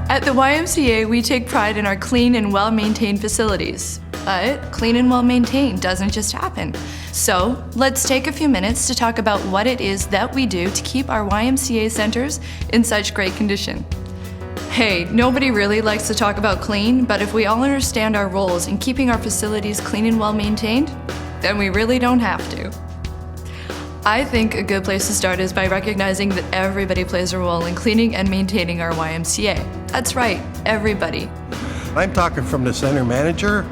At the YMCA, we take pride in our clean and well-maintained facilities. But clean and well-maintained doesn't just happen. So let's take a few minutes to talk about what it is that we do to keep our YMCA centers in such great condition. Hey, nobody really likes to talk about clean, but if we all understand our roles in keeping our facilities clean and well-maintained, then we really don't have to. I think a good place to start is by recognizing that everybody plays a role in cleaning and maintaining our YMCA. That's right, everybody. I'm talking from the center manager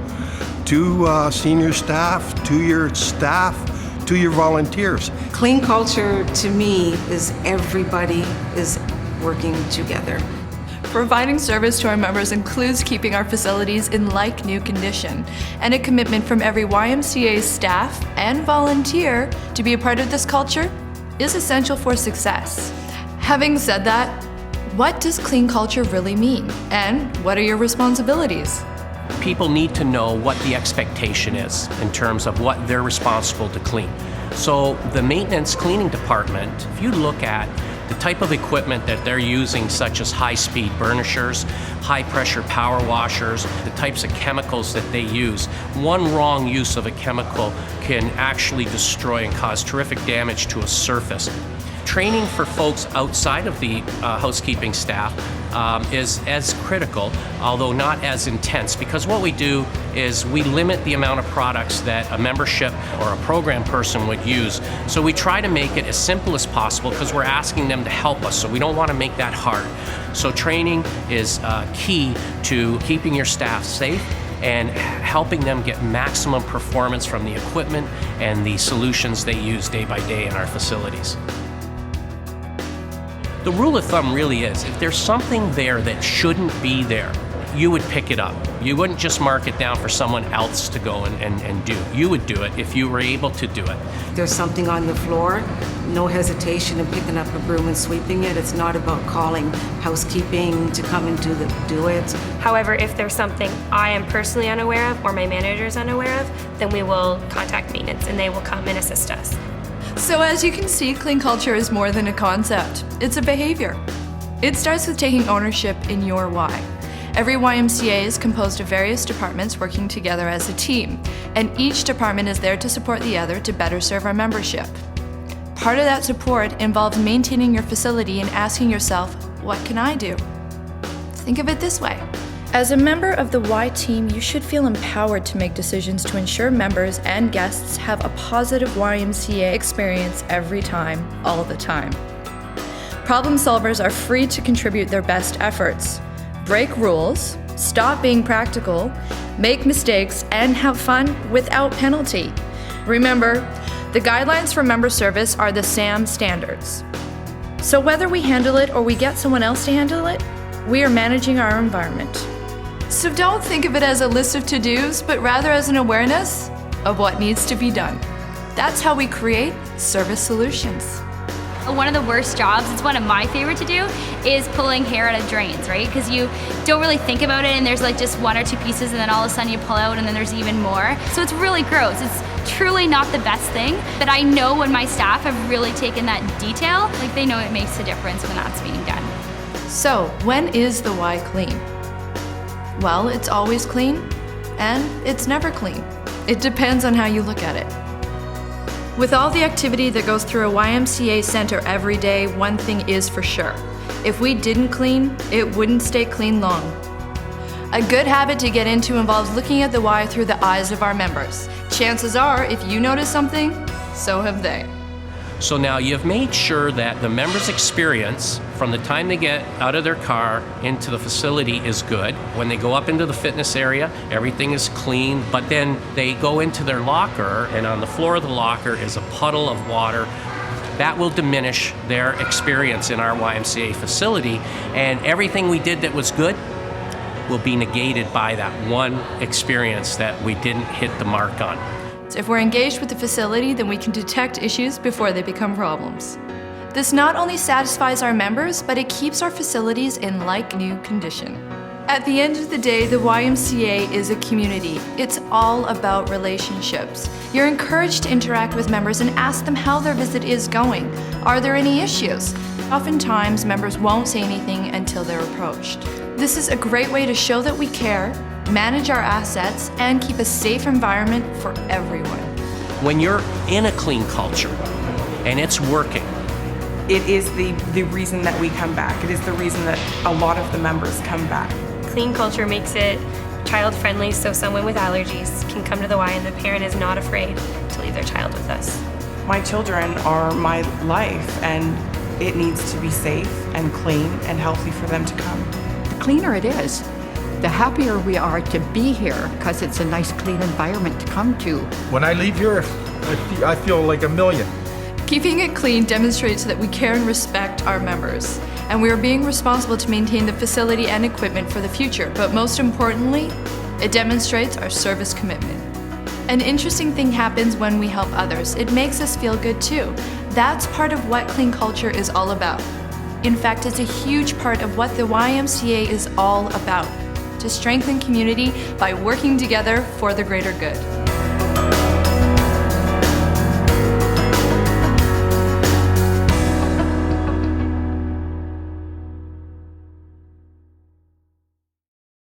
to senior staff, to your staff, to your volunteers. Clean culture to me is everybody is working together. Providing service to our members includes keeping our facilities in like-new condition, and a commitment from every YMCA staff and volunteer to be a part of this culture is essential for success. Having said that, what does clean culture really mean, and what are your responsibilities? People need to know what the expectation is in terms of what they're responsible to clean. So the maintenance cleaning department, if you look at the type of equipment that they're using, such as high-speed burnishers, high-pressure power washers, the types of chemicals that they use, one wrong use of a chemical can actually destroy and cause terrific damage to a surface. Training for folks outside of the housekeeping staff is as critical, although not as intense, because what we do is we limit the amount of products that a membership or a program person would use. So we try to make it as simple as possible because we're asking them to help us, so we don't want to make that hard. So training is key to keeping your staff safe and helping them get maximum performance from the equipment and the solutions they use day by day in our facilities. The rule of thumb really is, if there's something there that shouldn't be there, you would pick it up. You wouldn't just mark it down for someone else to go and do. You would do it if you were able to do it. If there's something on the floor, no hesitation in picking up a broom and sweeping it. It's not about calling housekeeping to come and do it. However, if there's something I am personally unaware of or my manager is unaware of, then we will contact maintenance and they will come and assist us. So as you can see, clean culture is more than a concept. It's a behavior. It starts with taking ownership in your why. Every YMCA is composed of various departments working together as a team, and each department is there to support the other to better serve our membership. Part of that support involves maintaining your facility and asking yourself, what can I do? Think of it this way. As a member of the Y team, you should feel empowered to make decisions to ensure members and guests have a positive YMCA experience every time, all the time. Problem solvers are free to contribute their best efforts, break rules, stop being practical, make mistakes, and have fun without penalty. Remember, the guidelines for member service are the SAM standards. So whether we handle it or we get someone else to handle it, we are managing our environment. So don't think of it as a list of to-dos, but rather as an awareness of what needs to be done. That's how we create service solutions. One of the worst jobs, it's one of my favorite to do, is pulling hair out of drains, right? Because you don't really think about it and there's like just one or two pieces and then all of a sudden you pull out and then there's even more. So it's really gross. It's truly not the best thing, but I know when my staff have really taken that detail, like they know it makes a difference when that's being done. So when is the Y clean? Well, it's always clean, and it's never clean. It depends on how you look at it. With all the activity that goes through a YMCA center every day, one thing is for sure. If we didn't clean, it wouldn't stay clean long. A good habit to get into involves looking at the Y through the eyes of our members. Chances are, if you notice something, so have they. So now you've made sure that the members' experience from the time they get out of their car into the facility is good. When they go up into the fitness area, everything is clean, but then they go into their locker and on the floor of the locker is a puddle of water. That will diminish their experience in our YMCA facility, and everything we did that was good will be negated by that one experience that we didn't hit the mark on. If we're engaged with the facility, then we can detect issues before they become problems. This not only satisfies our members, but it keeps our facilities in like-new condition. At the end of the day, the YMCA is a community. It's all about relationships. You're encouraged to interact with members and ask them how their visit is going. Are there any issues? Oftentimes, members won't say anything until they're approached. This is a great way to show that we care, manage our assets, and keep a safe environment for everyone. When you're in a clean culture and it's working, it is the reason that we come back. It is the reason that a lot of the members come back. Clean culture makes it child-friendly, so someone with allergies can come to the Y and the parent is not afraid to leave their child with us. My children are my life, and it needs to be safe and clean and healthy for them to come. The cleaner it is, the happier we are to be here because it's a nice clean environment to come to. When I leave here, I feel like a million. Keeping it clean demonstrates that we care and respect our members, and we are being responsible to maintain the facility and equipment for the future, but most importantly, it demonstrates our service commitment. An interesting thing happens when we help others. It makes us feel good too. That's part of what clean culture is all about. In fact, it's a huge part of what the YMCA is all about, to strengthen community by working together for the greater good.